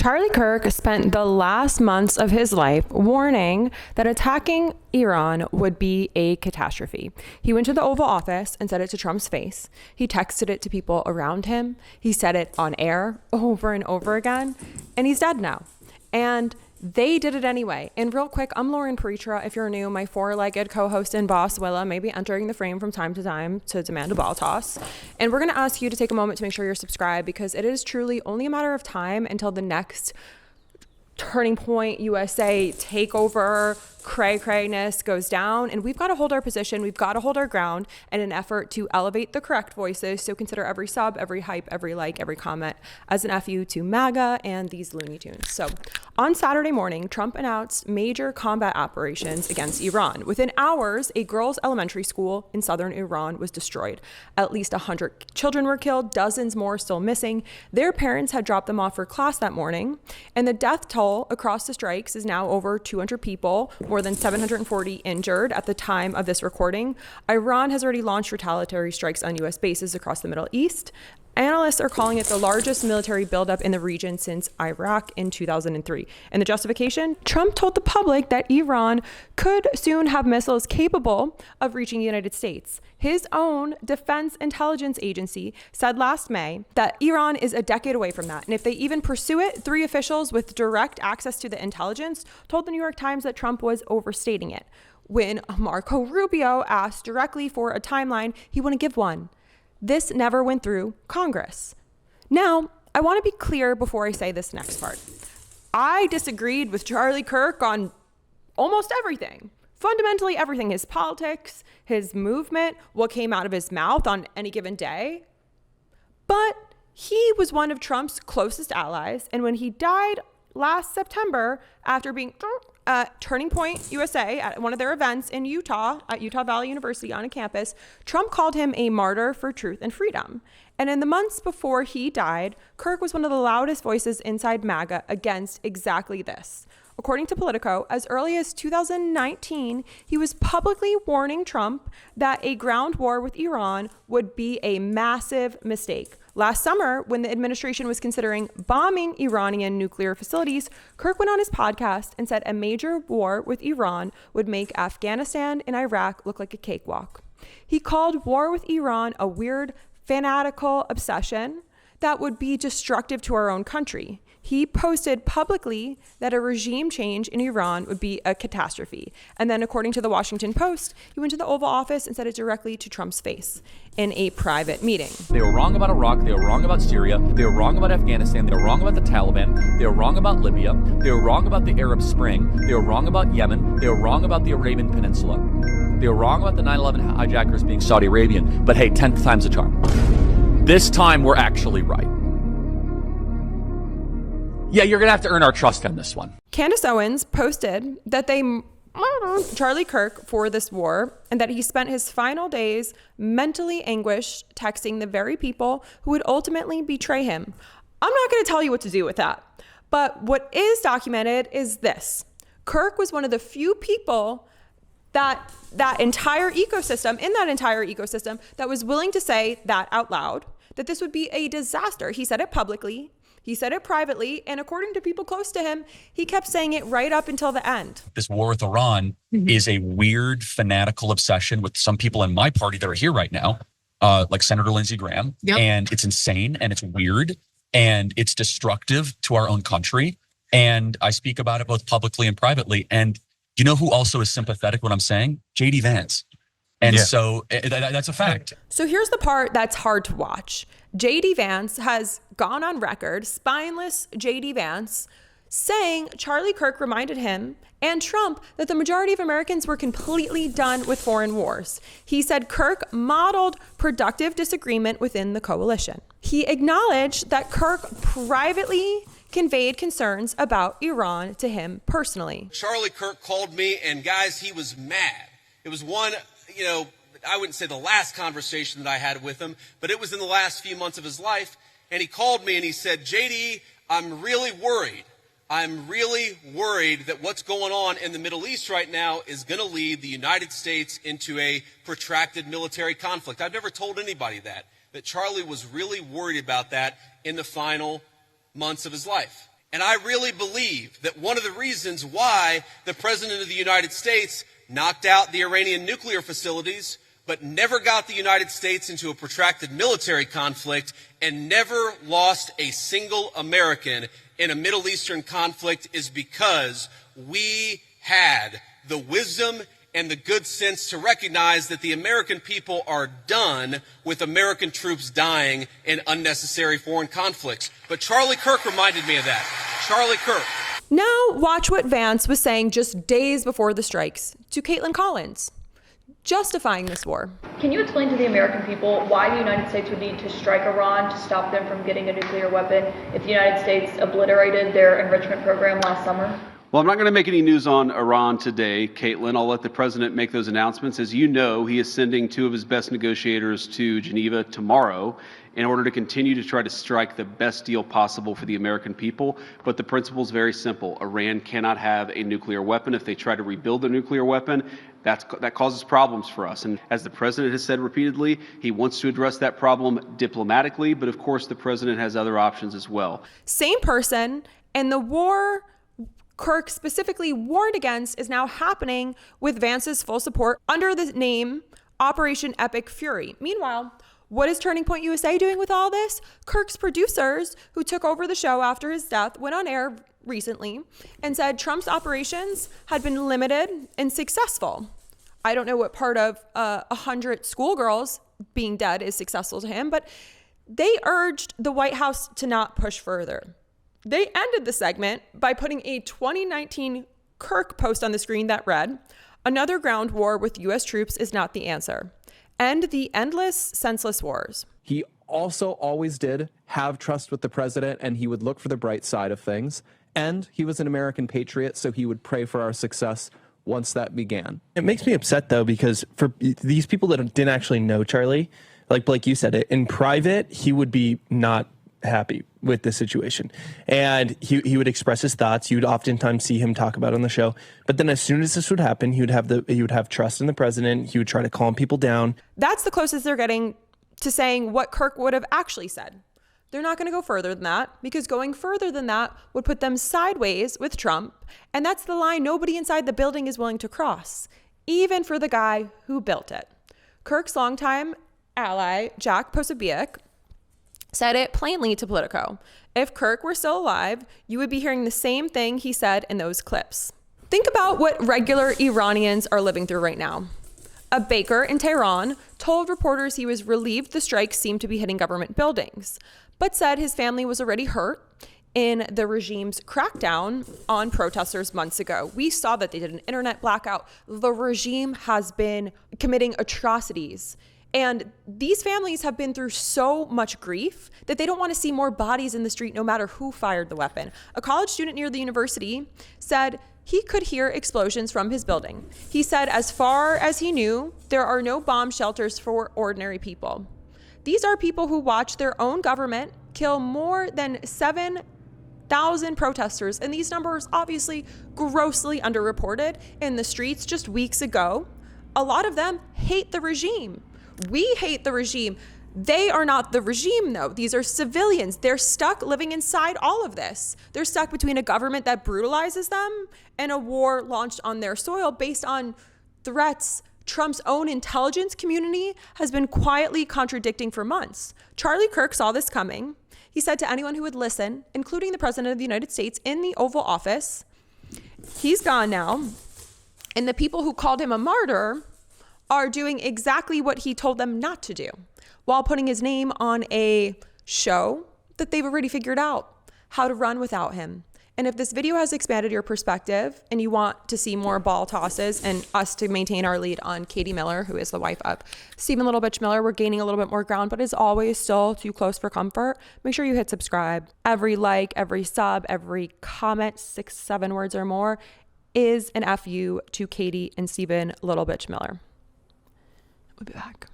Charlie Kirk spent the last months of his life warning that attacking Iran would be a catastrophe. He went to the Oval Office and said it to Trump's face. He texted it to people around him. He said it on air over and over again. And he's dead now. And they did it anyway. And real quick, I'm Lauren Paritra. If you're new, my four-legged co-host and boss, Willa, may be entering the frame from time to time to demand a ball toss. And we're going to ask you to take a moment to make sure you're subscribed, because it is truly only a matter of time until the next turning point USA takeover cray-crayness goes down, and we've got to hold our position. We've got to hold our ground in an effort to elevate the correct voices. So consider every sub, every hype, every like, every comment as an FU to MAGA and these Looney Tunes. So on Saturday morning, Trump announced major combat operations against Iran. Within hours, a girls' elementary school in southern Iran was destroyed. At least 100 children were killed, dozens more still missing. Their parents had dropped them off for class that morning, and the death toll across the strikes is now over 200 people, more than 740 injured at the time of this recording. Iran has already launched retaliatory strikes on U.S. bases across the Middle East. Analysts are calling it the largest military buildup in the region since Iraq in 2003. And the justification? Trump told the public that Iran could soon have missiles capable of reaching the United States. His own Defense Intelligence Agency said last May that Iran is a decade away from that. And if they even pursue it, 3 officials with direct access to the intelligence told the New York Times that Trump was overstating it. When Marco Rubio asked directly for a timeline, he wouldn't give one. This never went through Congress. Now, I want to be clear before I say this next part. I disagreed with Charlie Kirk on almost everything. Fundamentally everything. His politics, his movement, what came out of his mouth on any given day. But he was one of Trump's closest allies. And when he died last September, after being at Turning Point USA at one of their events in Utah, at Utah Valley University on a campus, Trump called him a martyr for truth and freedom. And in the months before he died, Kirk was one of the loudest voices inside MAGA against exactly this. According to Politico, as early as 2019, he was publicly warning Trump that a ground war with Iran would be a massive mistake. Last summer, when the administration was considering bombing Iranian nuclear facilities, Kirk went on his podcast and said a major war with Iran would make Afghanistan and Iraq look like a cakewalk. He called war with Iran a weird, fanatical obsession that would be destructive to our own country. He posted publicly that a regime change in Iran would be a catastrophe. And then, according to the Washington Post, he went to the Oval Office and said it directly to Trump's face in a private meeting. They were wrong about Iraq. They were wrong about Syria. They were wrong about Afghanistan. They were wrong about the Taliban. They were wrong about Libya. They were wrong about the Arab Spring. They were wrong about Yemen. They were wrong about the Arabian Peninsula. They were wrong about the 9/11 hijackers being Saudi Arabian. But hey, 10th time's a charm. This time, we're actually right. Yeah, you're going to have to earn our trust on this one. Candace Owens posted that they murdered Charlie Kirk for this war and that he spent his final days mentally anguished, texting the very people who would ultimately betray him. I'm not going to tell you what to do with that. But what is documented is this. Kirk was one of the few people that entire ecosystem that was willing to say that out loud, that this would be a disaster. He said it publicly. He said it privately, and according to people close to him, he kept saying it right up until the end. This war with Iran is a weird, fanatical obsession with some people in my party that are here right now, like Senator Lindsey Graham. Yep. And it's insane, and it's weird, and it's destructive to our own country. And I speak about it both publicly and privately. And you know who also is sympathetic when I'm saying? J.D. Vance. And so that's a fact. So here's the part that's hard to watch. J.D. Vance has gone on record, spineless J.D. Vance, saying Charlie Kirk reminded him and Trump that the majority of Americans were completely done with foreign wars. He said Kirk modeled productive disagreement within the coalition. He acknowledged that Kirk privately conveyed concerns about Iran to him personally. Charlie Kirk called me, and guys, he was mad. It was one, I wouldn't say the last conversation that I had with him, but it was in the last few months of his life. And he called me and he said, JD, I'm really worried. I'm really worried that what's going on in the Middle East right now is going to lead the United States into a protracted military conflict. I've never told anybody that Charlie was really worried about that in the final months of his life. And I really believe that one of the reasons why the President of the United States knocked out the Iranian nuclear facilities, but never got the United States into a protracted military conflict and never lost a single American in a Middle Eastern conflict is because we had the wisdom and the good sense to recognize that the American people are done with American troops dying in unnecessary foreign conflicts. But Charlie Kirk reminded me of that. Charlie Kirk. Now watch what Vance was saying just days before the strikes to Caitlin Collins, justifying this war. Can you explain to the American people why the United States would need to strike Iran to stop them from getting a nuclear weapon if the United States obliterated their enrichment program last summer? Well, I'm not going to make any news on Iran today, Caitlin. I'll let the president make those announcements. As you know, he is sending 2 of his best negotiators to Geneva tomorrow in order to continue to try to strike the best deal possible for the American people. But the principle is very simple. Iran cannot have a nuclear weapon. If they try to rebuild a nuclear weapon, that causes problems for us. And as the president has said repeatedly, he wants to address that problem diplomatically. But of course, the president has other options as well. Same person, and the war Kirk specifically warned against is now happening with Vance's full support under the name Operation Epic Fury. Meanwhile, what is Turning Point USA doing with all this? Kirk's producers, who took over the show after his death, went on air recently and said Trump's operations had been limited and successful. I don't know what part of 100 schoolgirls being dead is successful to him, but they urged the White House to not push further. They ended the segment by putting a 2019 Kirk post on the screen that read, "Another ground war with U.S. troops is not the answer. End the endless, senseless wars." He also always did have trust with the president, and he would look for the bright side of things. And he was an American patriot, so he would pray for our success once that began. It makes me upset, though, because for these people that didn't actually know Charlie, like Blake, you said it, in private, he would be not happy with the situation, and he would express his thoughts. You would oftentimes see him talk about it on the show, but then as soon as this would happen, he would have trust in the president. He would try to calm people down. That's the closest they're getting to saying what Kirk would have actually said. They're not going to go further than that, because going further than that would put them sideways with Trump, and that's the line nobody inside the building is willing to cross, even for the guy who built it. Kirk's longtime ally, Jack Posobiec, said it plainly to Politico. If Kirk were still alive, you would be hearing the same thing he said in those clips. Think about what regular Iranians are living through right now. A baker in Tehran told reporters he was relieved the strikes seemed to be hitting government buildings, but said his family was already hurt in the regime's crackdown on protesters months ago. We saw that they did an internet blackout. The regime has been committing atrocities. And these families have been through so much grief that they don't want to see more bodies in the street no matter who fired the weapon. A college student near the university said he could hear explosions from his building. He said as far as he knew, there are no bomb shelters for ordinary people. These are people who watch their own government kill more than 7,000 protesters. And these numbers obviously grossly underreported in the streets just weeks ago. A lot of them hate the regime. We hate the regime. They are not the regime, though. These are civilians. They're stuck living inside all of this. They're stuck between a government that brutalizes them and a war launched on their soil based on threats Trump's own intelligence community has been quietly contradicting for months. Charlie Kirk saw this coming. He said to anyone who would listen, including the President of the United States in the Oval Office, he's gone now, and the people who called him a martyr are doing exactly what he told them not to do, while putting his name on a show that they've already figured out how to run without him. And if this video has expanded your perspective and you want to see more ball tosses and us to maintain our lead on Katie Miller, who is the wife of Stephen Little Bitch Miller, we're gaining a little bit more ground, but as always, still too close for comfort. Make sure you hit subscribe. Every like, every sub, every comment, 6-7 words or more, is an FU to Katie and Stephen Little Bitch Miller. We'll be back.